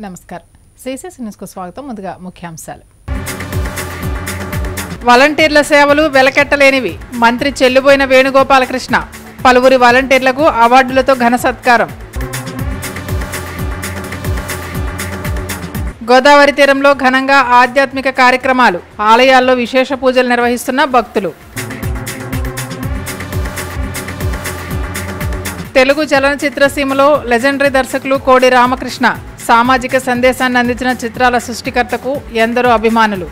నమస్కారం CCS news కు స్వాగతం. ముందుగా ముఖ్యాంశాలు. వాలంటీర్ల సేవలు వెలకెట్టలేనివి. మంత్రి చెల్లుబోయిన వేణుగోపాలకృష్ణ. పలువురి వాలంటీర్లకు అవార్డులతో ఘన సత్కారం. గోదావరి తీరంలో ఘనంగా ఆధ్యాత్మిక కార్యక్రమాలు. ఆలయాల్లో విశేష పూజలు నిర్వహిస్తున్న భక్తులు. తెలుగు చలనచిత్ర సీమలో లెజెండరీ దర్శకులు కోడి రామకృష్ణ. సామాజిక సందేశాన్ని అందించిన చిత్రాల సృష్టికర్తకు ఎందరో అభిమానులు.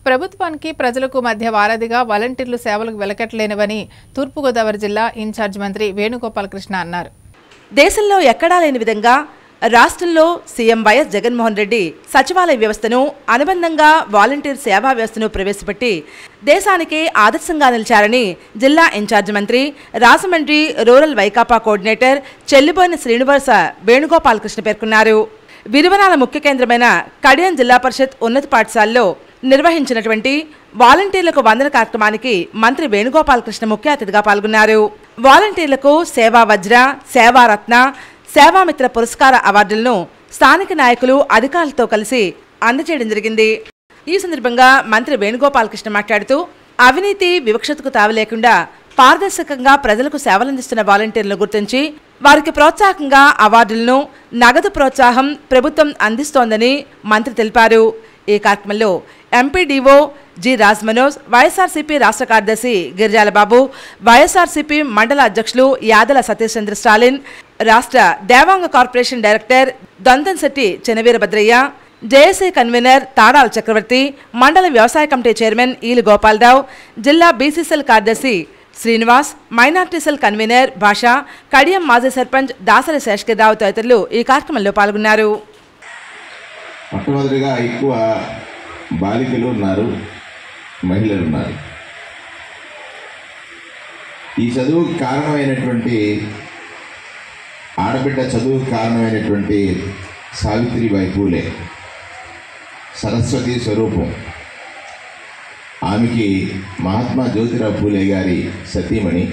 ప్రభుత్వానికి ప్రజలకు మధ్య వారధిగా వాలంటీర్లు సేవలకు వెలకట్టలేనివని తూర్పుగోదావరి జిల్లా ఇన్ఛార్జ్ మంత్రి వేణుగోపాలకృష్ణ అన్నారు. దేశంలో ఎక్కడా లేని విధంగా రాష్ట్రంలో సీఎం వైఎస్ జగన్మోహన్ రెడ్డి సచివాలయ వ్యవస్థను అనుబంధంగా వాలంటీర్ సేవా వ్యవస్థను ప్రవేశపెట్టి దేశానికి ఆదర్శంగా నిలిచారని జిల్లా ఇన్ఛార్జ్ మంత్రి రాజమండ్రి రూరల్ వైకాపా కోఆర్డినేటర్ చెల్లిబోయిన శ్రీనివాస వేణుగోపాలకృష్ణ పేర్కొన్నారు. విరువనాల ముఖ్య కేంద్రమైన కడియం జిల్లా పరిషత్ ఉన్నత పాఠశాలలో నిర్వహించినటువంటి వాలంటీర్లకు వందన కార్యక్రమానికి మంత్రి వేణుగోపాలకృష్ణ ముఖ్య అతిథిగా పాల్గొన్నారు. వాలంటీర్లకు సేవా వజ్ర, సేవారత్న, సేవామిత్ర పురస్కార అవార్డులను స్థానిక నాయకులు అధికారులతో కలిసి అందజేయడం జరిగింది. ఈ సందర్భంగా మంత్రి వేణుగోపాలకృష్ణ మాట్లాడుతూ అవినీతి వివక్షతకు తావలేకుండా పారదర్శకంగా ప్రజలకు సేవలందిస్తున్న వాలంటీర్లను గుర్తించి వారికి ప్రోత్సాహకంగా అవార్డులను, నగదు ప్రోత్సాహం ప్రభుత్వం అందిస్తోందని మంత్రి తెలిపారు. ఈ కార్యక్రమంలో ఎంపీడీఓ జి రాజ్ మనోజ్, వైఎస్ఆర్సీపీ రాష్ట్ర కార్యదర్శి గిరిజాల బాబు, వైఎస్ఆర్సీపీ మండల అధ్యక్షులు యాదల సతీష్ చంద్ర స్టాలిన్, రాష్ట్ర Devanga corporation director Dontamsetti Chenaveerabhadrayya, JAC convener Tadala Chakravarthi, మండల వ్యవసాయ కమిటీ చైర్మన్ ఈలు గోపాలరావు, జిల్లా బీసీసీఎల్ కార్యదర్శి శ్రీనివాస్, మైనార్టీ సెల్ కన్వీనర్ భాష, కడియం మాజీ సర్పంచ్ దాసరి శేషగిరిరావు తదితరులు ఈ కార్యక్రమంలో పాల్గొన్నారు. మొట్టమొదటిగా ఎక్కువ బాలికలు ఉన్నారు, మహిళలు ఉన్నారు. ఈ చదువుకు కారణమైనటువంటి ఆడబిడ్డ చదువుకు కారణమైనటువంటి సావిత్రిబాయి పూలే సరస్వతి స్వరూపం. ఆమెకి మహాత్మా జ్యోతిరావు పూలే గారి సతీమణి.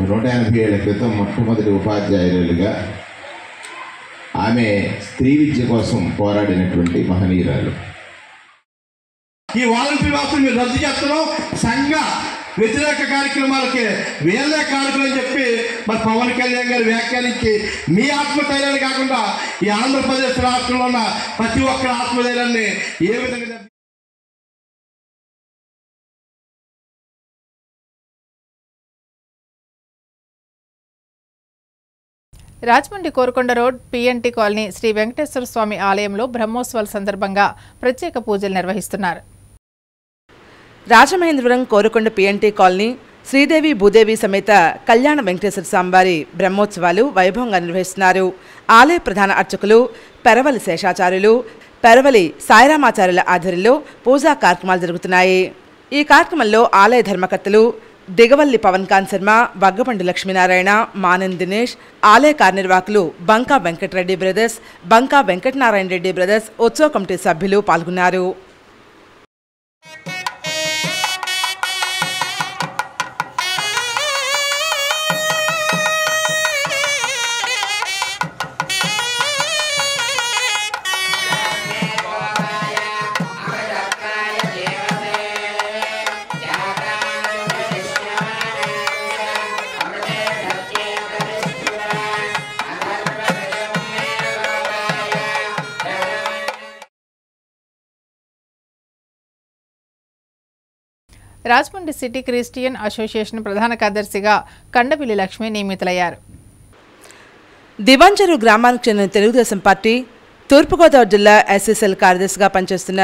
180 ఏళ్ల క్రితం మొట్టమొదటి ఉపాధ్యాయులుగా ఆమె స్త్రీ విద్య కోసం పోరాడినటువంటి మహనీయురాలు. ఈ వాలంటీర్ వ్యవస్థను మీరు రద్దు చేస్తున్నాం, సంఘ వ్యతిరేక కార్యక్రమాలకి వేరే కారకులు అని చెప్పి మరి పవన్ కళ్యాణ్ గారు వ్యాఖ్యానించి మీ ఆత్మధైర్యాన్ని కాకుండా ఈ ఆంధ్రప్రదేశ్ రాష్ట్రంలో ఉన్న ప్రతి ఒక్కరి ఆత్మధైర్యాన్ని ఏ విధంగా Rajahmundry Korukonda road PNT colony Sri Venkateswara Swamy ఆలయంలో బ్రహ్మోత్సవాల సందర్భంగా ప్రత్యేక పూజలు నిర్వహిస్తున్నారు. రాజమహేంద్రవరం కోరుకొండ పిఎన్టీ కాలనీ శ్రీదేవి భూదేవి సమేత కళ్యాణ వెంకటేశ్వర స్వామివారి బ్రహ్మోత్సవాలు వైభవంగా నిర్వహిస్తున్నారు. ఆలయ ప్రధాన అర్చకులు పెరవలి శేషాచార్యులు, పెరవలి సాయిరామాచార్యుల ఆధ్వర్యంలో పూజా కార్యక్రమాలు జరుగుతున్నాయి. ఈ కార్యక్రమంలో ఆలయ ధర్మకర్తలు దిగవల్లి పవన్ కాంత్ శర్మ, బగ్గపండి లక్ష్మీనారాయణ, మానన్ దినేష్, ఆలయ కార్యనిర్వాహకులు బంకా వెంకటరెడ్డి బ్రదర్స్, బంకా వెంకటనారాయణ రెడ్డి బ్రదర్స్, ఉత్సవ కమిటీ సభ్యులు పాల్గొన్నారు. రాజమండ్రి సిటీ క్రిస్టియన్ అసోసియేషన్ ప్రధాన కార్యదర్శిగా కండవిల్లి లక్ష్మి నియమితులయ్యారు. దివంజరు గ్రామానికి చెందిన తెలుగుదేశం పార్టీ తూర్పుగోదావరి జిల్లా ఎస్ఎస్ఎల్ కార్యదర్శిగా పనిచేస్తున్న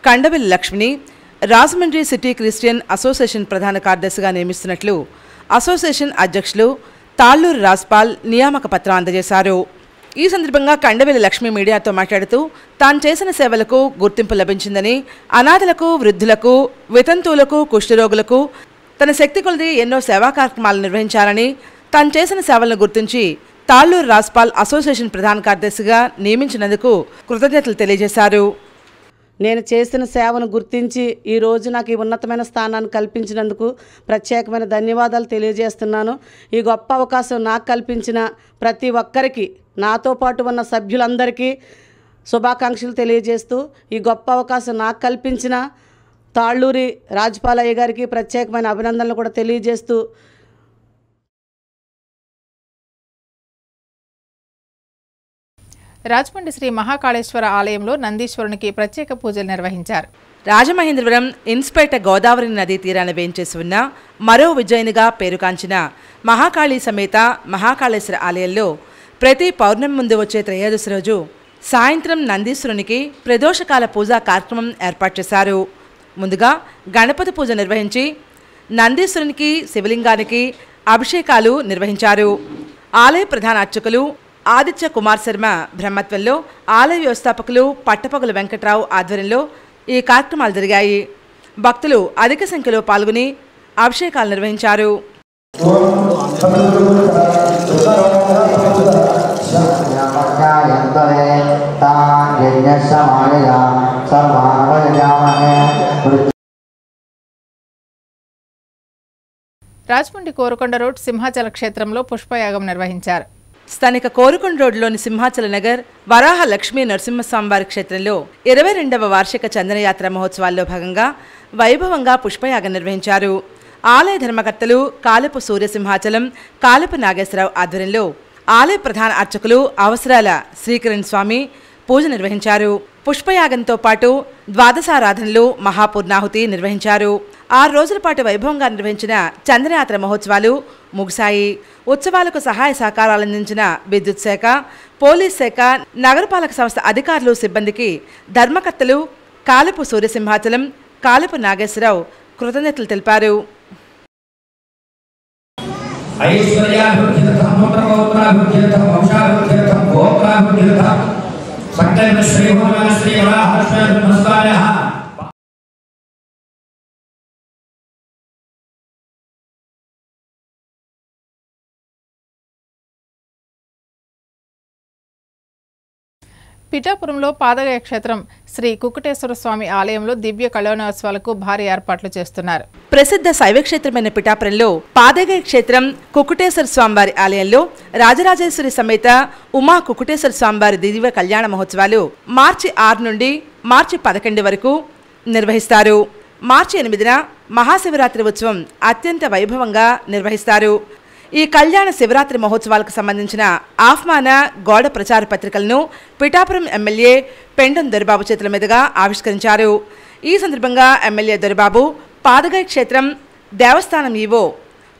కండవిల్లి లక్ష్మిని రాజమండ్రి సిటీ క్రిస్టియన్ అసోసియేషన్ ప్రధాన కార్యదర్శిగా నియమిస్తున్నట్లు అసోసియేషన్ అధ్యక్షులు తాళ్లూరు రాజ్పాల్ నియామక పత్రం అందజేశారు. ఈ సందర్భంగా కండవిల్లి లక్ష్మి మీడియాతో మాట్లాడుతూ తాను చేసిన సేవలకు గుర్తింపు లభించిందని, అనాథలకు, వృద్ధులకు, వితంతువులకు, కుష్ఠరోగులకు తన శక్తి కొలది ఎన్నో సేవా కార్యక్రమాలు నిర్వహించారని, తాను చేసిన సేవలను గుర్తించి తాళ్లూరు రాజ్పాల్ అసోసియేషన్ ప్రధాన కార్యదర్శిగా నియమించినందుకు కృతజ్ఞతలు తెలియజేశారు. నేను చేసిన సేవను గుర్తించి ఈరోజు నాకు ఈ ఉన్నతమైన స్థానాన్ని కల్పించినందుకు ప్రత్యేకమైన ధన్యవాదాలు తెలియజేస్తున్నాను. ఈ గొప్ప అవకాశం నాకు కల్పించిన ప్రతి ఒక్కరికి, నాతో పాటు ఉన్న సభ్యులందరికీ శుభాకాంక్షలు తెలియజేస్తూ, ఈ గొప్ప అవకాశం నాకు కల్పించిన తాళ్ళూరి రాజపాలయ్య గారికి ప్రత్యేకమైన అభినందనలు కూడా తెలియజేస్తూ, రాజమండ్రి శ్రీ మహాకాళేశ్వర ఆలయంలో నందీశ్వరునికి ప్రత్యేక పూజలు నిర్వహించారు. రాజమహేంద్రవరం ఇన్స్పేట గోదావరి నదీ తీరాన వేంచేసి ఉన్న మరో విజయనిగా పేరుకాంచిన మహాకాళీ సమేత మహాకాళేశ్వర ఆలయంలో ప్రతి పౌర్ణమి ముందు వచ్చే త్రయోదశి రోజు సాయంత్రం నందీశ్వరునికి ప్రదోషకాల పూజా కార్యక్రమం ఏర్పాటు చేశారు. ముందుగా గణపతి పూజ నిర్వహించి నందీశ్వరునికి శివలింగానికి అభిషేకాలు నిర్వహించారు. ఆలయ ప్రధాన అర్చకులు ఆదిత్య కుమార్ శర్మ బ్రహ్మత్వంలో ఆలయ వ్యవస్థాపకులు పట్టపగుల వెంకట్రావు ఆధ్వర్యంలో ఈ కార్యక్రమాలు జరిగాయి. భక్తులు అధిక సంఖ్యలో పాల్గొని అభిషేకాలు నిర్వహించారు. రాజమండ్రి కోరుకొండ రోడ్ సింహాచల క్షేత్రంలో పుష్పయాగం నిర్వహించారు. స్థానిక కోరుకొండ రోడ్లోని సింహాచల నగర్ వరాహ లక్ష్మీ నరసింహస్వామివారి క్షేత్రంలో 22వ వార్షిక చందనయాత్ర మహోత్సవాల్లో భాగంగా వైభవంగా పుష్పయాగం నిర్వహించారు. ఆలయ ధర్మకర్తలు కాలపు సూర్యసింహాచలం, కాలపు నాగేశ్వరరావు ఆధ్వర్యంలో ఆలయ ప్రధాన అర్చకులు అవసరాల శ్రీకరణ్ స్వామి పూజ నిర్వహించారు. పుష్పయాగంతో పాటు ద్వాదశారాధనలు, మహాపూర్ణాహుతి నిర్వహించారు. 6 రోజుల పాటు వైభవంగా నిర్వహించిన చందనయాత్ర మహోత్సవాలు ముగిశాయి. ఉత్సవాలకు సహాయ సహకారాలు అందించిన విద్యుత్ శాఖ, పోలీస్ శాఖ, నగరపాలక సంస్థ అధికారులు, సిబ్బందికి ధర్మకర్తలు కాలపు సూర్యసింహాచలం, కాలపు నాగేశ్వరరావు కృతజ్ఞతలు తెలిపారు. పిఠాపురంలో పాదగయ క్షేత్రం శ్రీ కుకుటేశ్వర స్వామి ఆలయంలో దివ్య కళ్యాణోత్సవాలకు భారీ ఏర్పాట్లు చేస్తున్నారు. ప్రసిద్ధ శైవక్షేత్రమైన పిఠాపురంలో పాదగయ క్షేత్రం కుకుటేశ్వర స్వామివారి ఆలయంలో రాజరాజేశ్వరి సమేత ఉమా కుకుటేశ్వర స్వామివారి దివ్య కళ్యాణ మహోత్సవాలు మార్చి 6 నుండి మార్చి 11 వరకు నిర్వహిస్తారు. మార్చి 8న మహాశివరాత్రి ఉత్సవం అత్యంత వైభవంగా నిర్వహిస్తారు. ఈ కళ్యాణ శివరాత్రి మహోత్సవాలకు సంబంధించిన ఆహ్వాన గోడ ప్రచార పత్రికలను పిఠాపురం ఎమ్మెల్యే పెండం దొరబాబు చేతుల మీదుగా ఆవిష్కరించారు. ఈ సందర్భంగా ఎమ్మెల్యే దొరబాబు పాదగయ క్షేత్రం దేవస్థానం ఈవో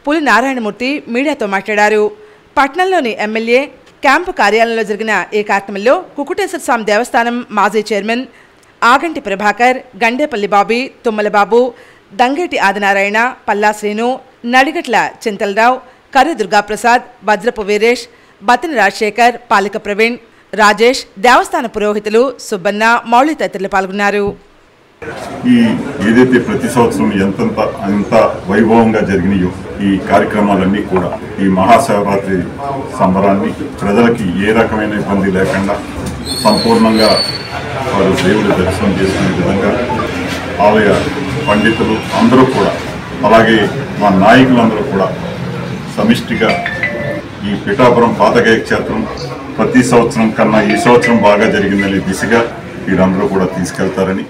పులి నారాయణమూర్తి మీడియాతో మాట్లాడారు. పట్నంలోని ఎమ్మెల్యే క్యాంపు కార్యాలయంలో జరిగిన ఈ కార్యక్రమంలో కుకుటేశ్వర స్వామి దేవస్థానం మాజీ చైర్మన్ ఆగంటి ప్రభాకర్, గండేపల్లి బాబీ, తుమ్మలబాబు, దంగేటి ఆదినారాయణ, పల్లా శ్రీను, నడిగట్ల చింతలరావు, కర్రి దుర్గాప్రసాద్, వజ్రపు వీరేష్, బతిని రాజశేఖర్, పాలిక ప్రవీణ్, రాజేష్, దేవస్థాన పురోహితులు సుబ్బన్న, మౌళి తదితరులు పాల్గొన్నారు. ఈ ఏదైతే ప్రతి సంవత్సరం ఎంత వైభవంగా జరిగినాయో ఈ కార్యక్రమాలన్నీ కూడా ఈ మహాశివరాత్రి సంబరాన్ని ప్రజలకి ఏ రకమైన ఇబ్బంది లేకుండా సంపూర్ణంగా వారు దేవుడి దర్శనం చేసుకునే విధంగా ఆలయ పండితులు అందరూ కూడా, అలాగే మా నాయకులందరూ కూడా సమిష్టిగా ఈ పిఠాపురం పాదగయ క్షేత్రం ప్రతి సంవత్సరం కన్నా ఈ సంవత్సరం బాగా జరిగిందనే దిశగా వీరందరూ కూడా తీసుకెళ్తారని.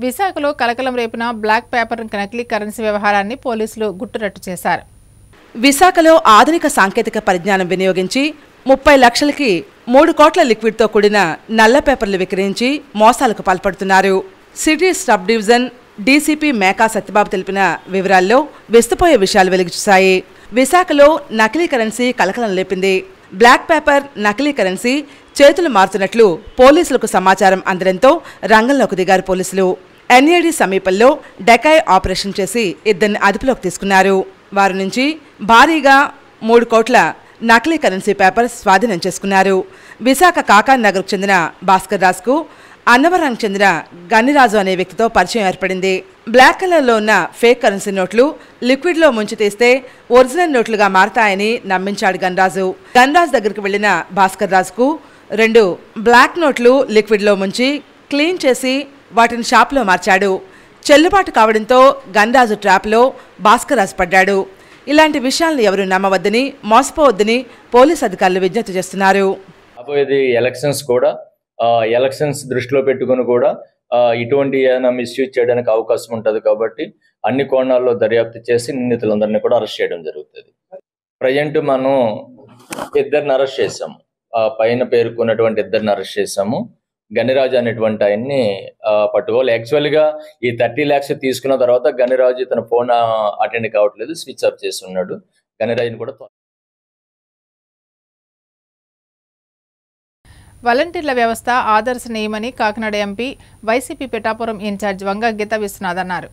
విశాఖలో కలకలం రేపిన బ్లాక్ పేపర్ నకిలీ కరెన్సీ వ్యవహారాన్ని పోలీసులు గుట్టురట్టు చేశారు. విశాఖలో ఆధునిక సాంకేతిక పరిజ్ఞానం వినియోగించి 30 లక్షలకి 3 కోట్ల లిక్విడ్తో కూడిన నల్ల పేపర్లు విక్రయించి మోసాలకు పాల్పడుతున్నారు. City sub division DCP Meka Satyababu తెలిపిన వివరాల్లో విస్తుపోయే విషయాలు వెలుగుచూశాయి. విశాఖలో నకిలీ కరెన్సీ కలకలం లేపింది. బ్లాక్ పేపర్ నకిలీ కరెన్సీ చేతులు మారుతున్నట్లు పోలీసులకు సమాచారం అందడంతో రంగంలోకి దిగారు పోలీసులు. ఎన్ఏడి సమీపంలో డెకాయ్ ఆపరేషన్ చేసి 2 అదుపులోకి తీసుకున్నారు. వారి నుంచి భారీగా 3 కోట్ల నకిలీ కరెన్సీ పేపర్ స్వాధీనం చేసుకున్నారు. విశాఖ కాకాన్ నగర్కు చెందిన భాస్కర్ రాజ్కు అన్నవరానికి చెందిన గన్నిరాజు అనే వ్యక్తితో పరిచయం ఏర్పడింది. బ్లాక్ కలర్లో ఉన్న ఫేక్ కరెన్సీ నోట్లు లిక్విడ్లో ముంచి తీస్తే ఒరిజినల్ నోట్లుగా మారతాయని నమ్మించాడు గన్రాజు. గన్రాజు దగ్గరికి వెళ్లిన భాస్కర్ రాజుకు 2 బ్లాక్ నోట్లు లిక్విడ్లో ముంచి క్లీన్ చేసి వాటిని షాప్లో మార్చాడు. చెల్లుబాటు కావడంతో గన్రాజు ట్రాప్లో భాస్కర్ రాజు పడ్డాడు. ఇలాంటి విషయాలను ఎవరు నమ్మవద్దని, మోసపోవద్దని పోలీసు అధికారులు విజ్ఞప్తి చేస్తున్నారు. ఇది ఎలక్షన్స్ కూడా ఎలక్షన్స్ దృష్టిలో పెట్టుకుని కూడా ఇటువంటి ఏమైనా మిస్యూజ్ చేయడానికి అవకాశం ఉంటుంది కాబట్టి అన్ని కోణాల్లో దర్యాప్తు చేసి నిందితులందరినీ కూడా అరెస్ట్ చేయడం జరుగుతుంది. ప్రజెంట్ మనం 2 అరెస్ట్ చేసాము. పైన పేర్కొన్నటువంటి 2 అరెస్ట్ చేసాము. గనిరాజు అనేటువంటి ఆయన్ని పట్టుకోవాలి. యాక్చువల్గా ఈ 30 lakhs తీసుకున్న తర్వాత గనిరాజు తన ఫోన్ అటెండ్ కావట్లేదు, స్విచ్ ఆఫ్ చేసి ఉన్నాడు. గనిరాజుని కూడా వాలంటీర్ల వ్యవస్థ ఆదర్శనీయమని Kakinada MP YCP Pithapuram incharge Vanga Geetha Viswanath అన్నారు.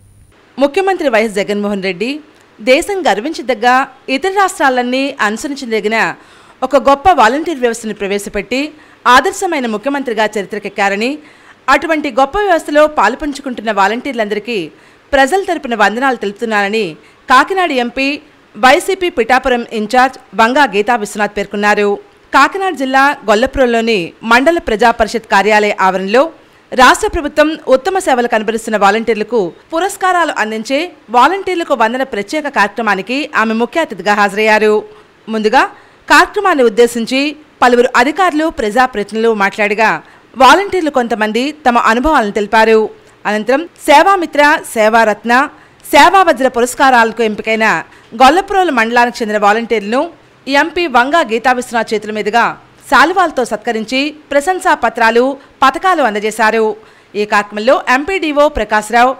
ముఖ్యమంత్రి వైఎస్ జగన్మోహన్ రెడ్డి దేశం గర్వించదగ్గ ఇతర రాష్ట్రాలన్నీ అనుసరించదగిన ఒక గొప్ప వాలంటీర్ వ్యవస్థను ప్రవేశపెట్టి ఆదర్శమైన ముఖ్యమంత్రిగా చరిత్రకెక్కారని, అటువంటి గొప్ప వ్యవస్థలో పాలుపంచుకుంటున్న వాలంటీర్లందరికీ ప్రజల తరపున వందనాలు తెలుపుతున్నానని Kakinada MP YCP Pithapuram incharge Vanga Geetha Viswanath పేర్కొన్నారు. కాకినాడ జిల్లా గొల్లపురంలోని మండల ప్రజా పరిషత్ కార్యాలయ ఆవరణలో రాష్ట్ర ప్రభుత్వం ఉత్తమ సేవలు కనబరుస్తున్న వాలంటీర్లకు పురస్కారాలు అందించే వాలంటీర్లకు వందన ప్రత్యేక కార్యక్రమానికి ఆమె ముఖ్య అతిథిగా హాజరయ్యారు. ముందుగా కార్యక్రమాన్ని ఉద్దేశించి పలువురు అధికారులు, ప్రజాప్రతినిధులు మాట్లాడగా వాలంటీర్లు కొంతమంది తమ అనుభవాలను తెలిపారు. అనంతరం సేవామిత్ర, సేవారత్న, సేవావజ్ర పురస్కారాలకు ఎంపికైన గొల్లపురం మండలానికి చెందిన వాలంటీర్లను ఎంపీ వంగ గీతా విశ్వనాథ్ చేతుల మీదుగా శాలువాలతో సత్కరించి ప్రశంసా పత్రాలు, పథకాలు అందజేశారు. ఈ కార్యక్రమంలో MPDO Prakashrao,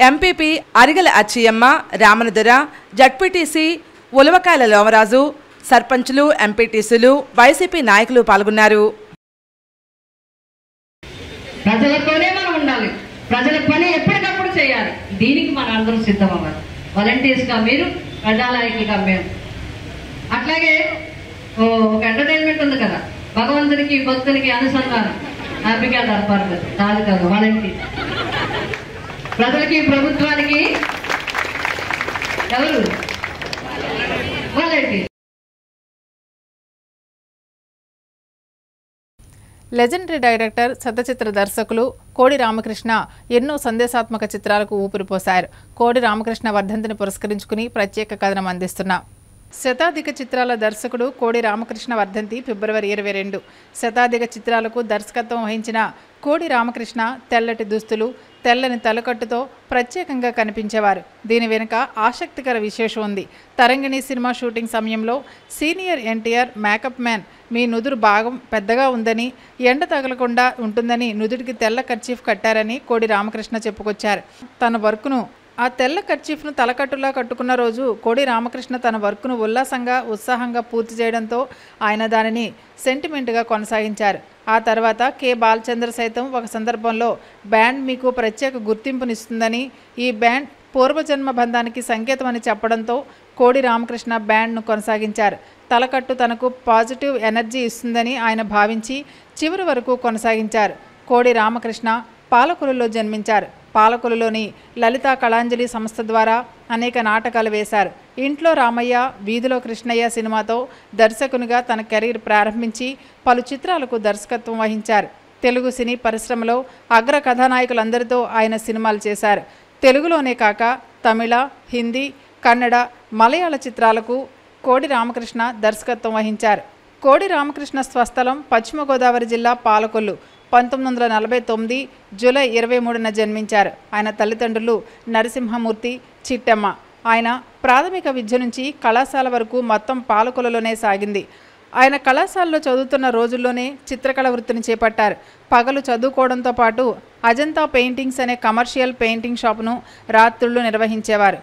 MPP Arigala Achiyamma, Ramanadura, ZPTC Ulavakayala Lomaraju, సర్పంచులు, ఎంపీటీసీలు, వైసీపీ నాయకులు పాల్గొన్నారు. ప్రజలతోనే మనం ఉండాలి, ప్రజల పని ఎప్పటికప్పుడు చేయాలి. దీనికి మనం అందరం సిద్ధం అవ్వాలి. వాలంటీర్స్గా మీరు, ప్రజానాయకులుగా మేము. అట్లాగే ఒక ఎంటర్టైన్మెంట్ ఉంది కదా, భగవంతునికి భక్తునికి అనుసంధానం, హ్యాపీగా దర్పారు కాదు కాదు వాలంటీర్. ప్రజలకి ప్రభుత్వానికి ఎవరు వాలంటీర్. లెజెండరీ డైరెక్టర్, సతచిత్ర దర్శకులు కోడి రామకృష్ణ ఎన్నో సందేశాత్మక చిత్రాలకు ఊపిరిపోశారు. కోడి రామకృష్ణ వర్ధంతిని పురస్కరించుకుని ప్రత్యేక కథనం అందిస్తున్నా శతాధిక చిత్రాల దర్శకుడు కోడి రామకృష్ణ వర్ధంతి ఫిబ్రవరి 22. శతాధిక చిత్రాలకు దర్శకత్వం వహించిన కోడి రామకృష్ణ తెల్లటి దుస్తులు, తెల్లని తలకట్టుతో ప్రత్యేకంగా కనిపించేవారు. దీని వెనుక ఆసక్తికర విశేషం ఉంది. తరంగిణి సినిమా షూటింగ్ సమయంలో సీనియర్ ఎన్టీఆర్ మేకప్ మ్యాన్ మీ నుదురు భాగం పెద్దగా ఉందని, ఎండ తగలకుండా ఉంటుందని నుదుటికి తెల్ల కర్చీఫ్ కట్టారని కోడి రామకృష్ణ చెప్పుకొచ్చారు. తన వర్క్ను ఆ తెల్ల కర్చీఫ్ను తలకట్టులా కట్టుకున్న రోజు కోడి రామకృష్ణ తన వర్క్ను ఉత్సాహంగా పూర్తి చేయడంతో ఆయన దానిని సెంటిమెంట్గా కొనసాగించారు. ఆ తర్వాత కె బాలచంద్ర సైతం ఒక సందర్భంలో బ్యాండ్ మీకు ప్రత్యేక గుర్తింపునిస్తుందని, ఈ బ్యాండ్ పూర్వజన్మ బంధానికి సంకేతమని చెప్పడంతో కోడి రామకృష్ణ బ్యాండ్ను కొనసాగించారు. తలకట్టు తనకు పాజిటివ్ ఎనర్జీ ఇస్తుందని ఆయన భావించి చివరి వరకు కొనసాగించారు. కోడి రామకృష్ణ పాలకులలో జన్మించారు. పాలకులలోని లలితా కళాంజలి సంస్థ ద్వారా అనేక నాటకాలు వేశారు. ఇంట్లో రామయ్య, వీధిలో కృష్ణయ్య సినిమాతో దర్శకునిగా తన కెరీర్ ప్రారంభించి పలు చిత్రాలకు దర్శకత్వం వహించారు. తెలుగు సినీ పరిశ్రమలో అగ్ర కథానాయకులందరితో ఆయన సినిమాలు చేశారు. తెలుగులోనే కాక తమిళ, హిందీ, కన్నడ, మలయాళ చిత్రాలకు కోడి రామకృష్ణ దర్శకత్వం వహించారు. కోడి రామకృష్ణ స్వస్థలం పశ్చిమ గోదావరి జిల్లా పాలకొల్లు. 1949 జూలై 23న జన్మించారు. ఆయన తల్లిదండ్రులు నరసింహమూర్తి, చిట్టమ్మ. ఆయన ప్రాథమిక విద్య నుంచి కళాశాల వరకు మొత్తం పాలకొల్లులోనే సాగింది. ఆయన కళాశాలలో చదువుతున్న రోజుల్లోనే చిత్రకళ వృత్తిని చేపట్టారు. పగలు చదువుకోవడంతో పాటు అజంతా పెయింటింగ్స్ అనే కమర్షియల్ పెయింటింగ్ షాపును రాత్రుళ్ళు నిర్వహించేవారు.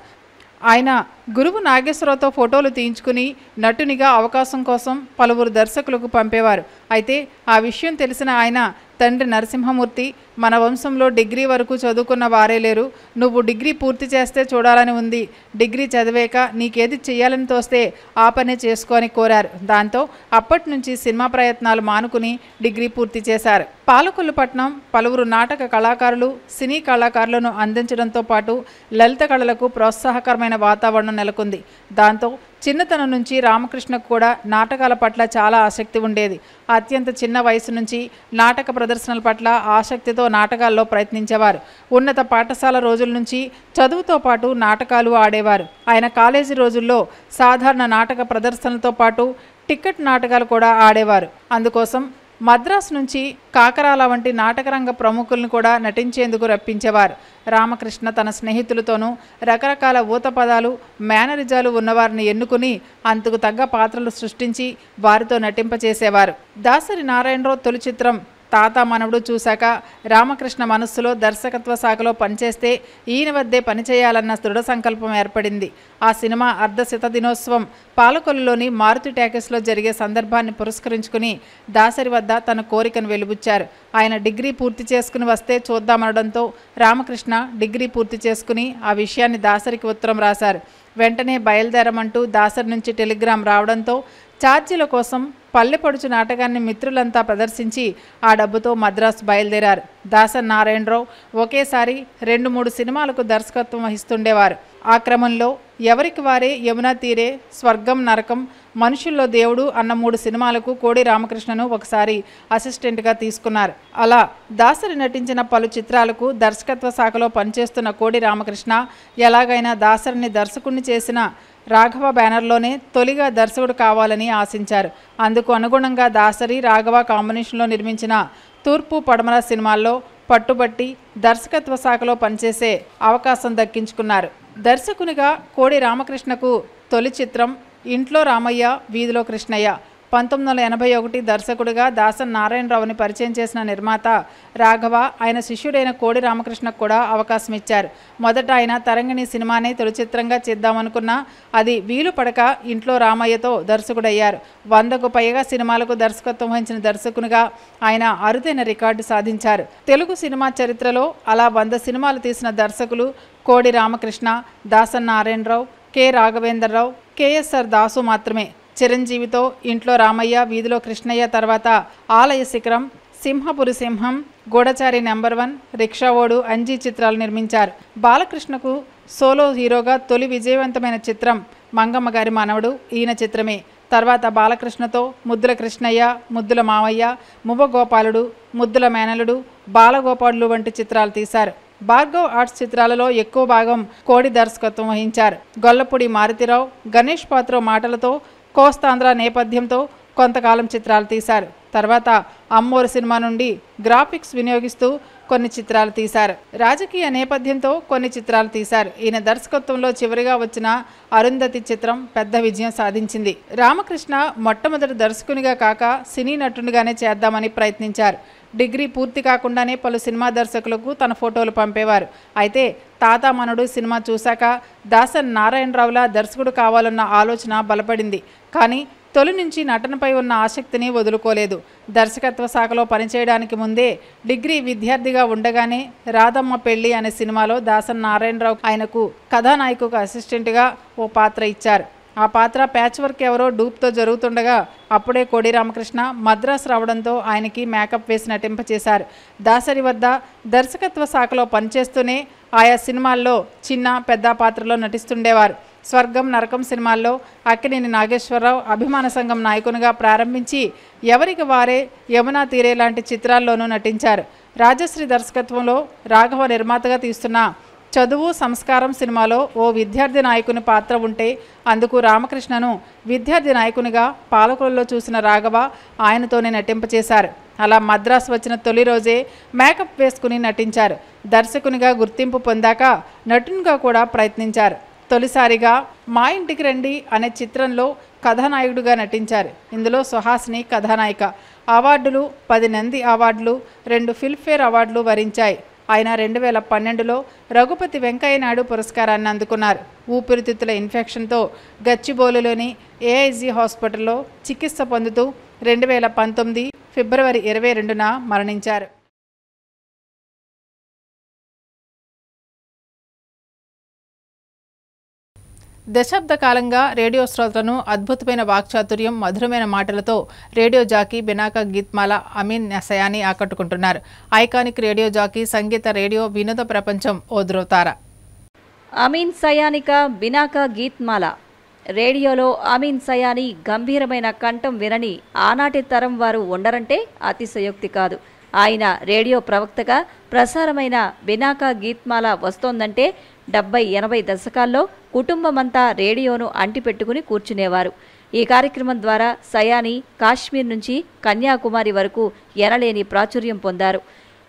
ఆయన గురువు నాగేశ్వరరావుతో ఫోటోలు తీయించుకుని నటునిగా అవకాశం కోసం పలువురు దర్శకులకు పంపేవారు. అయితే ఆ విషయం తెలిసిన ఆయన తండ్రి నరసింహమూర్తి, మన వంశంలో డిగ్రీ వరకు చదువుకున్న వారే లేరు, నువ్వు డిగ్రీ పూర్తి చేస్తే చూడాలని ఉంది, డిగ్రీ చదివాక నీకేది చెయ్యాలని తోస్తే ఆ పనే చేసుకో అని కోరారు. దాంతో అప్పటి నుంచి సినిమా ప్రయత్నాలు మానుకుని డిగ్రీ పూర్తి చేశారు. పాలకొల్లుపట్నం పలువురు నాటక కళాకారులు, సినీ కళాకారులను అందించడంతో పాటు లలిత కళలకు ప్రోత్సాహకరమైన వాతావరణం నెలకొంది. దాంతో చిన్నతనం నుంచి రామకృష్ణకు కూడా నాటకాల పట్ల చాలా ఆసక్తి ఉండేది. అత్యంత చిన్న వయసు నుంచి నాటక ప్రదర్శనల పట్ల ఆసక్తితో నాటకాల్లో ప్రయత్నించేవారు. ఉన్నత పాఠశాల రోజుల నుంచి చదువుతో పాటు నాటకాలు ఆడేవారు. ఆయన కాలేజీ రోజుల్లో సాధారణ నాటక ప్రదర్శనలతో పాటు టికెట్ నాటకాలు కూడా ఆడేవారు. అందుకోసం మద్రాసు నుంచి కాకరాల వంటి నాటకరంగ ప్రముఖులను కూడా నటించేందుకు రప్పించేవారు. రామకృష్ణ తన స్నేహితులతోనూ రకరకాల ఊతపదాలు, మేనరిజాలు ఉన్నవారిని ఎన్నుకుని అంతకు తగ్గ పాత్రలు సృష్టించి వారితో నటింపచేసేవారు. దాసరి నారాయణరావు తొలి చిత్రం తాత మనవడు చూశాక రామకృష్ణ మనస్సులో దర్శకత్వ శాఖలో పనిచేస్తే ఈయన వద్దే పనిచేయాలన్న దృఢ సంకల్పం ఏర్పడింది. ఆ సినిమా అర్ధశత దినోత్సవం పాలకొల్లులోని మారుతి టాకీస్లో జరిగే సందర్భాన్ని పురస్కరించుకుని దాసరి వద్ద తన కోరికను వెలుబుచ్చారు. ఆయన డిగ్రీ పూర్తి చేసుకుని వస్తే చూద్దామనడంతో రామకృష్ణ డిగ్రీ పూర్తి చేసుకుని ఆ విషయాన్ని దాసరికి ఉత్తరం రాశారు. వెంటనే బయలుదేరమంటూ దాసరి నుంచి టెలిగ్రామ్ రావడంతో ఛార్జీల కోసం పల్లెపడుచు నాటకాన్ని మిత్రులంతా ప్రదర్శించి ఆ డబ్బుతో మద్రాసు బయలుదేరారు. దాసరి నారాయణరావు ఒకేసారి 2-3 సినిమాలకు దర్శకత్వం వహిస్తుండేవారు. ఆ క్రమంలో ఎవరికి వారే, యమునా తీరే, స్వర్గం నరకం, మనుషుల్లో దేవుడు అన్న 3 సినిమాలకు కోడి రామకృష్ణను ఒకసారి అసిస్టెంట్గా తీసుకున్నారు. అలా దాసరి నటించిన పలు చిత్రాలకు దర్శకత్వ శాఖలో పనిచేస్తున్న కోడి రామకృష్ణ ఎలాగైనా దాసరిని దర్శకుడిని చేసిన రాఘవ బ్యానర్లోనే తొలిగా దర్శకుడు కావాలని ఆశించారు. అందుకు అనుగుణంగా దాసరి, రాఘవ కాంబినేషన్లో నిర్మించిన తూర్పు పడమర సినిమాల్లో పట్టుబట్టి దర్శకత్వ శాఖలో పనిచేసే అవకాశం దక్కించుకున్నారు. దర్శకునిగా కోడి రామకృష్ణకు తొలి చిత్రం ఇంట్లో రామయ్య వీధిలో కృష్ణయ్య. 1981 దర్శకుడిగా దాసరి నారాయణరావుని పరిచయం చేసిన నిర్మాత రాఘవ ఆయన శిష్యుడైన కోడి రామకృష్ణకు కూడా అవకాశం ఇచ్చారు. మొదట ఆయన తరంగిణి సినిమానే తొలి చిత్రంగా చేద్దామనుకున్నా అది వీలు పడక ఇంట్లో రామయ్యతో దర్శకుడయ్యారు. 100కు పైగా సినిమాలకు దర్శకత్వం వహించిన దర్శకునిగా ఆయన అరుదైన రికార్డు సాధించారు. తెలుగు సినిమా చరిత్రలో అలా 100 సినిమాలు తీసిన దర్శకులు కోడి రామకృష్ణ, దాసరి నారాయణరావు, కె రాఘవేంద్రరావు, కెఎస్ఆర్ దాసు మాత్రమే. చిరంజీవితో ఇంట్లో రామయ్య వీధిలో కృష్ణయ్య తర్వాత ఆలయ శిఖరం, సింహపురి సింహం, గూఢచారి నెంబర్ 1, రిక్షా ఓడు, అంజీ చిత్రాలు నిర్మించారు. బాలకృష్ణకు సోలో హీరోగా తొలి విజయవంతమైన చిత్రం మంగమ్మ గారి మనవడు ఈయన చిత్రమే. తర్వాత బాలకృష్ణతో ముద్దుల కృష్ణయ్య, ముద్దుల మావయ్య, మువ్వ గోపాలుడు, ముద్దుల మేనలుడు, బాలగోపాలుడు వంటి చిత్రాలు తీశారు. భార్గవ్ ఆర్ట్స్ చిత్రాలలో ఎక్కువ భాగం కోడి దర్శకత్వం వహించారు. గొల్లపూడి మారుతిరావు, గణేష్ పాత్ర మాటలతో కోస్తాంధ్ర నేపథ్యంతో కొంతకాలం చిత్రాలు తీశారు. తర్వాత అమ్మోరు సినిమా నుండి గ్రాఫిక్స్ వినియోగిస్తూ కొన్ని చిత్రాలు తీశారు. రాజకీయ నేపథ్యంతో కొన్ని చిత్రాలు తీశారు. ఈయన దర్శకత్వంలో చివరిగా వచ్చిన అరుంధతి చిత్రం పెద్ద విజయం సాధించింది. రామకృష్ణ మొట్టమొదటి దర్శకునిగా కాక సినీ నటునిగానే చేద్దామని ప్రయత్నించారు. డిగ్రీ పూర్తి కాకుండానే పలు సినిమా దర్శకులకు తన ఫోటోలు పంపేవారు. అయితే తాత మనడు సినిమా చూశాక దాసరి నారాయణరావులా దర్శకుడు కావాలన్న ఆలోచన బలపడింది. కానీ తొలి నుంచి నటనపై ఉన్న ఆసక్తిని వదులుకోలేదు. దర్శకత్వ శాఖలో పనిచేయడానికి ముందే డిగ్రీ విద్యార్థిగా ఉండగానే రాధమ్మ పెళ్లి అనే సినిమాలో దాసరి నారాయణరావు ఆయనకు కథానాయకుకు అసిస్టెంట్గా ఓ పాత్ర ఇచ్చారు. ఆ పాత్ర ప్యాచ్ వర్క్ ఎవరో డూప్తో జరుగుతుండగా అప్పుడే కోడి రామకృష్ణ మద్రాసు రావడంతో ఆయనకి మేకప్ వేసి నటింపచేశారు. దాసరి వద్ద దర్శకత్వ శాఖలో పనిచేస్తూనే ఆయా సినిమాల్లో చిన్న పెద్ద పాత్రలో నటిస్తుండేవారు. స్వర్గం నరకం సినిమాల్లో అక్కినేని నాగేశ్వరరావు అభిమాన సంఘం నాయకునిగా ప్రారంభించి ఎవరికి వారే, యమునా తీరే లాంటి చిత్రాల్లోనూ నటించారు. రాజశ్రీ దర్శకత్వంలో రాఘవ నిర్మాతగా తీస్తున్న చదువు సంస్కారం సినిమాలో ఓ విద్యార్థి నాయకుని పాత్ర ఉంటే అందుకు రామకృష్ణను విద్యార్థి నాయకునిగా పాలకొల్లులో చూసిన రాఘవ ఆయనతోనే నటింపచేశారు. అలా మద్రాసు వచ్చిన తొలి రోజే మేకప్ వేసుకుని నటించారు. దర్శకునిగా గుర్తింపు పొందాక నటునిగా కూడా ప్రయత్నించారు. తొలిసారిగా మా ఇంటికి రండి అనే చిత్రంలో కథానాయకుడిగా నటించారు. ఇందులో సుహాసిని కథానాయిక. అవార్డులు 10 నంది అవార్డులు, 2 ఫిల్మ్ఫేర్ అవార్డులు వరించాయి. ఆయన 2012లో రఘుపతి వెంకయ్య నాయుడు పురస్కారాన్ని అందుకున్నారు. ఊపిరితిత్తుల ఇన్ఫెక్షన్తో గచ్చిబౌలిలోని ఏఐజీ హాస్పిటల్లో చికిత్స పొందుతూ 2019 ఫిబ్రవరి 22న మరణించారు. దశాబ్ద కాలంగా రేడియో శ్రోతలను అద్భుతమైన వాక్చాతుర్యం, మధురమైన మాటలతో radio jockey Binaca Geetmala Ameen Sayani ఆకట్టుకుంటున్నారు. ఐకానిక్ రేడియో జాకీ, సంగీత రేడియో వినోద ప్రపంచం ఓదురవుతార. అమీన్ సయానిక బినాకా గీత్మాల. రేడియోలో అమీన్ సయానీ గంభీరమైన కంఠం వినని ఆనాటి తరం వారు ఉండరంటే అతిశయోక్తి కాదు. ఆయన రేడియో ప్రవక్తగా ప్రసారమైన బినాకా గీత్మాల వస్తోందంటే 70-80 దశకాల్లో కుటుంబమంతా రేడియోను అంటిపెట్టుకుని కూర్చునేవారు. ఈ కార్యక్రమం ద్వారా సయానీ కాశ్మీర్ నుంచి కన్యాకుమారి వరకు ఎనలేని ప్రాచుర్యం పొందారు.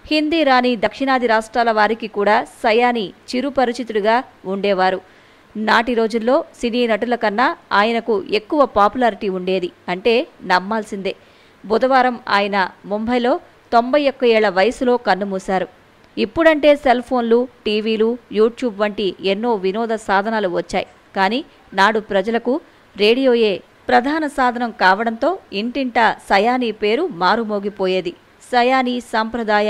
హిందీ రాని దక్షిణాది రాష్ట్రాల వారికి కూడా సయానీ చిరుపరిచితుడిగా ఉండేవారు. నాటి రోజుల్లో సినీ నటుల కన్నా ఆయనకు ఎక్కువ పాపులారిటీ ఉండేది అంటే నమ్మాల్సిందే. బుధవారం ఆయన ముంబైలో 91 ఏళ్ల వయసులో కన్నుమూశారు. ఇప్పుడంటే సెల్ ఫోన్లు, టీవీలు, యూట్యూబ్ వంటి ఎన్నో వినోద సాధనాలు వచ్చాయి. కానీ నాడు ప్రజలకు రేడియోయే ప్రధాన సాధనం కావడంతో ఇంటింటా సయానీ పేరు మారుమోగిపోయేది. సయానీ సంప్రదాయ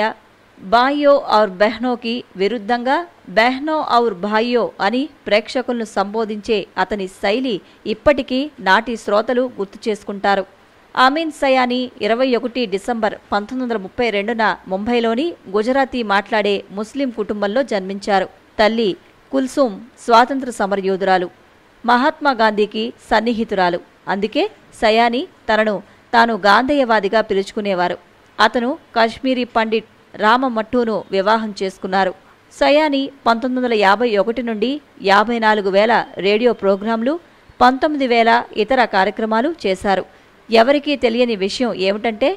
భాయ్యో ఔర్ బెహ్నోకి విరుద్ధంగా బెహ్నో ఔర్ భాయ్యో అని ప్రేక్షకులను సంబోధించే అతని శైలి ఇప్పటికీ నాటి శ్రోతలు గుర్తు చేసుకుంటారు. అమీన్ సయానీ 21 డిసెంబర్ 1932న ముంబైలోని గుజరాతీ మాట్లాడే ముస్లిం కుటుంబంలో జన్మించారు. తల్లి కుల్సూమ్ స్వాతంత్ర సమరయోధురాలు, మహాత్మా గాంధీకి సన్నిహితురాలు. అందుకే సయానీ తనను తాను గాంధేయవాదిగా పిలుచుకునేవారు. అతను కాశ్మీరీ పండిట్ రామమట్టును వివాహం చేసుకున్నారు. సయానీ 1951 నుండి 54,000 రేడియో ప్రోగ్రాంలు, 19,000 ఇతర కార్యక్రమాలు చేశారు. ఎవరికీ తెలియని విషయం ఏమిటంటే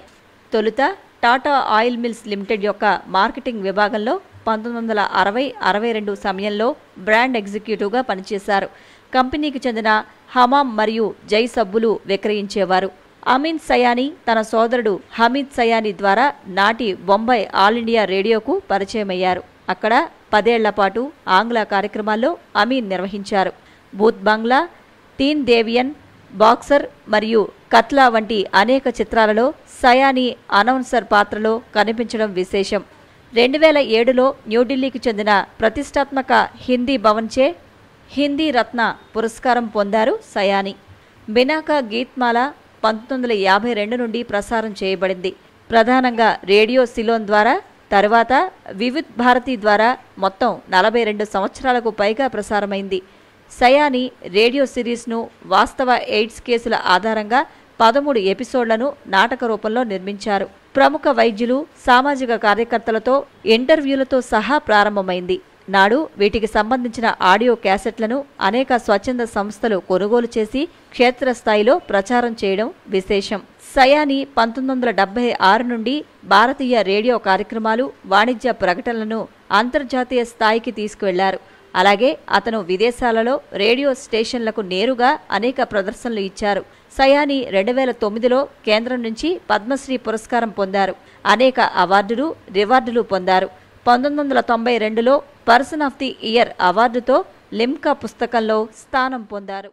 తొలుత టాటా ఆయిల్ మిల్స్ లిమిటెడ్ యొక్క మార్కెటింగ్ విభాగంలో 1960-62 సమయంలో బ్రాండ్ ఎగ్జిక్యూటివ్గా పనిచేశారు. కంపెనీకి చెందిన హమామ్ మరియు జై సబ్బులు విక్రయించేవారు. అమీన్ సయానీ తన సోదరుడు హమీద్ సయానీ ద్వారా నాటి బొంబాయి ఆల్ ఇండియా రేడియోకు పరిచయమయ్యారు. అక్కడ 10 ఏళ్ల పాటు ఆంగ్ల కార్యక్రమాల్లో అమీన్ నిర్వహించారు. బూత్ బంగ్లా, తీన్ దేవియన్, బాక్సర్ మరియు కత్లా వంటి అనేక చిత్రాలలో సయానీ అనౌన్సర్ పాత్రలో కనిపించడం విశేషం. 2007లో న్యూఢిల్లీకి చెందిన ప్రతిష్టాత్మక హిందీ భవన్చే హిందీ రత్న పురస్కారం పొందారు సయానీ. బినాకా గీత్మాల 1952 నుండి ప్రసారం చేయబడింది. ప్రధానంగా రేడియో సిలోన్ ద్వారా, తర్వాత వివిధ్ భారతి ద్వారా మొత్తం 42 సంవత్సరాలకు పైగా ప్రసారమైంది. సయానీ రేడియో సిరీస్ను వాస్తవ ఎయిడ్స్ కేసుల ఆధారంగా 13 ఎపిసోడ్లను నాటక రూపంలో నిర్మించారు. ప్రముఖ వైద్యులు, సామాజిక కార్యకర్తలతో ఇంటర్వ్యూలతో సహా ప్రారంభమైంది. నాడు వీటికి సంబంధించిన ఆడియో క్యాసెట్లను అనేక స్వచ్ఛంద సంస్థలు కొనుగోలు చేసి క్షేత్రస్థాయిలో ప్రచారం చేయడం విశేషం. సయానీ 1976 నుండి భారతీయ రేడియో కార్యక్రమాలు, వాణిజ్య ప్రకటనలను అంతర్జాతీయ స్థాయికి తీసుకువెళ్లారు. అలాగే అతను విదేశాలలో రేడియో స్టేషన్లకు నేరుగా అనేక ప్రదర్శనలు ఇచ్చారు. సయానీ 2009లో కేంద్రం నుంచి పద్మశ్రీ పురస్కారం పొందారు. అనేక అవార్డులు, రివార్డులు పొందారు. 1992లో పర్సన్ ఆఫ్ ది ఇయర్ అవార్డుతో లిమ్కా పుస్తకంలో స్థానం పొందారు.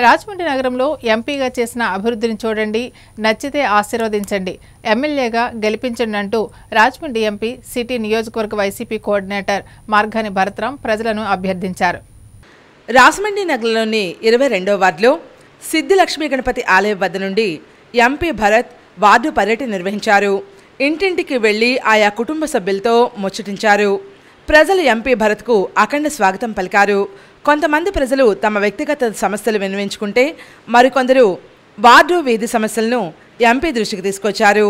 రాజమండ్రి నగరంలో ఎంపీగా చేసిన అభివృద్ధిని చూడండి, నచ్చితే ఆశీర్వదించండి, ఎమ్మెల్యేగా గెలిపించండి అంటూ రాజమండ్రి ఎంపీ సిటీ నియోజకవర్గ వైసీపీ కోఆర్డినేటర్ మార్గాని భరత్రాం ప్రజలను అభ్యర్థించారు. రాజమండ్రి నగరంలోని 22వ వార్డులో సిద్ధి లక్ష్మీ గణపతి ఆలయం వద్ద నుండి ఎంపీ భరత్ వార్డు పర్యటన నిర్వహించారు. ఇంటింటికి వెళ్లి ఆయా కుటుంబ సభ్యులతో ముచ్చటించారు. ప్రజలు ఎంపీ భరత్కు అఖండ స్వాగతం పలికారు. కొంతమంది ప్రజలు తమ వ్యక్తిగత సమస్యలు విన్నవించుకుంటే మరికొందరు వార్డు వీధి సమస్యలను ఎంపీ దృష్టికి తీసుకొచ్చారు.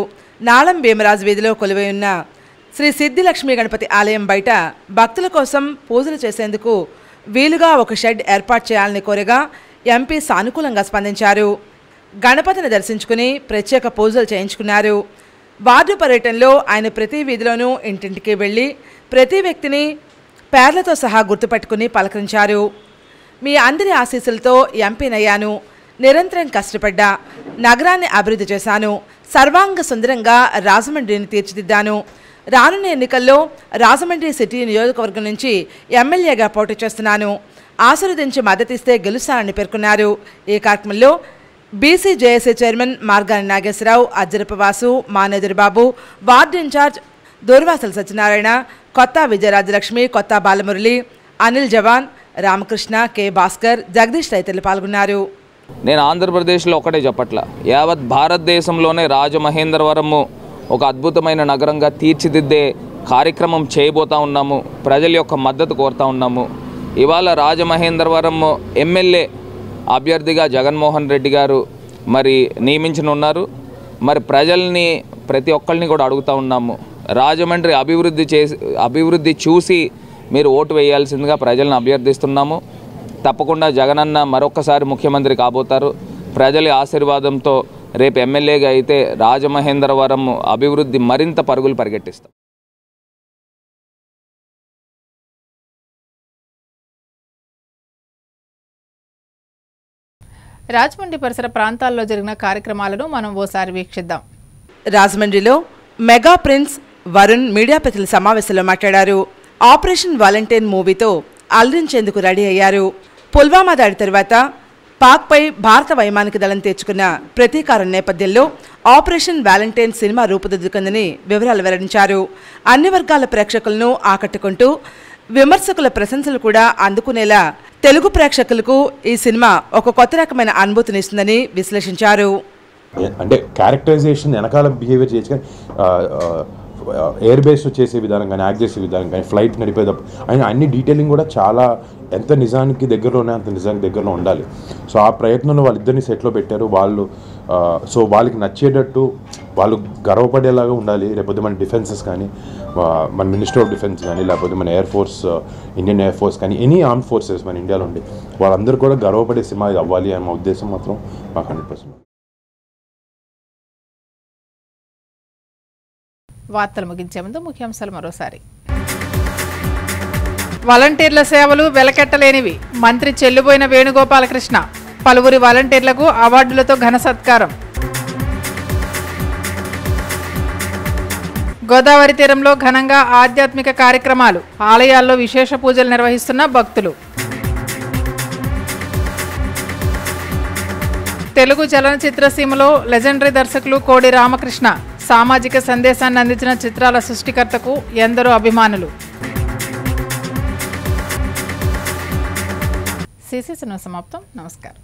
నాళం భీమరాజు వీధిలో కొలువై ఉన్న శ్రీ సిద్ధి లక్ష్మీ గణపతి ఆలయం బయట భక్తుల కోసం పూజలు చేసేందుకు వీలుగా ఒక షెడ్ ఏర్పాటు చేయాలని కోరగా ఎంపీ సానుకూలంగా స్పందించారు. గణపతిని దర్శించుకుని ప్రత్యేక పూజలు చేయించుకున్నారు. వార్డు పర్యటనలో ఆయన ప్రతి వీధిలోనూ ఇంటింటికి వెళ్లి ప్రతి వ్యక్తిని పేర్లతో సహా గుర్తుపెట్టుకుని పలకరించారు. మీ అందరి ఆశీస్సులతో ఎంపీనయ్యాను, నిరంతరం కష్టపడ్డా, నగరాన్ని అభివృద్ధి చేశాను, సర్వాంగ సుందరంగా రాజమండ్రిని తీర్చిదిద్దాను. రానున్న ఎన్నికల్లో రాజమండ్రి సిటీ నియోజకవర్గం నుంచి ఎమ్మెల్యేగా పోటీ చేస్తున్నాను. ఆశీర్వదించి మద్దతిస్తే గెలుస్తానని పేర్కొన్నారు. ఈ కార్యక్రమంలో BC JAC chairman Margani Nageswararao, Ajjarapu Vasu, Manedhuri Babu, ward incharge Durvasula Satyanarayana, Kotha Vijayarajalakshmi, Kotha Balamurali, Anil Jawan, Ramakrishna, K Bhaskar, Jagadish తదితరులు పాల్గొన్నారు. నేను ఆంధ్రప్రదేశ్లో ఒకటే చెప్పట్లా, యావత్ భారతదేశంలోనే రాజమహేంద్రవరము ఒక అద్భుతమైన నగరంగా తీర్చిదిద్దే కార్యక్రమం చేయబోతా ఉన్నాము. ప్రజల యొక్క మద్దతు కోరుతా ఉన్నాము. ఇవాళ రాజమహేంద్రవరం ఎమ్మెల్యే అభ్యర్థిగా జగన్మోహన్ రెడ్డి గారు మరి నియమించనున్నారు. మరి ప్రజల్ని ప్రతి ఒక్కరిని కూడా అడుగుతూ ఉన్నాము, రాజమండ్రి అభివృద్ధి చూసి మీరు ఓటు వేయాల్సిందిగా ప్రజలను అభ్యర్థిస్తున్నాము. తప్పకుండా జగనన్న మరొకసారి ముఖ్యమంత్రి కాబోతారు. ప్రజల ఆశీర్వాదంతో రేపు ఎమ్మెల్యేగా అయితే రాజమహేంద్రవరం అభివృద్ధి మరింత పరుగులు పరిగెట్టిస్తాం. రాజమండ్రి పరిసర ప్రాంతాల్లో జరిగిన కార్యక్రమాలను మనం ఓసారి వీక్షిద్దాం. రాజమండ్రిలో మెగా ప్రిన్స్ వరుణ్ మీడియా ప్రతినిధుల సమావేశంలో మాట్లాడారు. ఆపరేషన్ వాలంటీర్ మూవీతో అలరించేందుకు రెడీ అయ్యారు. పుల్వామా దాడి తర్వాత పాక్పై భారత వైమానిక దళం తెచ్చుకున్న ప్రతీకారం నేపథ్యంలో ఆపరేషన్ వాలంటీర్ సినిమా రూపుదిద్దుకుందని వివరాలు వెల్లడించారు. అన్ని వర్గాల ప్రేక్షకులను ఆకట్టుకుంటూ విమర్శకుల ప్రశంసలు కూడా అందుకునేలా తెలుగు ప్రేక్షకులకు ఈ సినిమా ఒక కొత్త రకమైన అనుభూతినిస్తుందని విశ్లేషించారు. అంటే క్యారెక్టరైజేషన్ వెనకాల బిహేవియర్ చేయొచ్చు, కానీ ఎయిర్ బేస్ చేసే విధానం కానీ, యాక్ట్ చేసే విధానం కానీ, ఫ్లైట్ నడిపేటప్పుడు ఆయన అన్ని డీటెయిలింగ్ కూడా చాలా ఎంత నిజానికి దగ్గరలోనే అంత నిజానికి దగ్గరలో ఉండాలి. సో ఆ ప్రయత్నంలో వాళ్ళిద్దరిని సెట్లో పెట్టారు. వాళ్ళు సో వాళ్ళకి నచ్చేటట్టు వాళ్ళు గర్వపడేలాగా ఉండాలి. లేకపోతే మన డిఫెన్సెస్ కానీ, మన మినిస్టర్ ఆఫ్ డిఫెన్స్ కానీ, లేకపోతే మన air force, Indian air force కానీ, ఎనీ ఆర్మ్ ఫోర్సెస్ మన ఇండియాలో ఉండి వాళ్ళందరూ కూడా గర్వపడే సినిమా ఇది అవ్వాలి అనే ఉద్దేశం మాత్రం మాకు 100%. వార్తలు ముగించే ముందు ముఖ్యాంశాలు మరోసారి. వాలంటీర్ల సేవలు వెలకెట్టలేనివి, మంత్రి చెల్లుబోయిన వేణుగోపాలకృష్ణ. పలువురి వాలంటీర్లకు అవార్డులతో ఘన సత్కారం. గోదావరి తీరంలో ఘనంగా ఆధ్యాత్మిక కార్యక్రమాలు, ఆలయాల్లో విశేష పూజలు నిర్వహిస్తున్న భక్తులు. తెలుగు చలనచిత్ర సీమలో లెజెండరీ దర్శకులు కోడి రామకృష్ణ. సామాజిక సందేశాన్ని అందించిన చిత్రాల సృష్టికర్తకు ఎందరో అభిమానులు. సిసిసి సమాప్తం. నమస్కారం.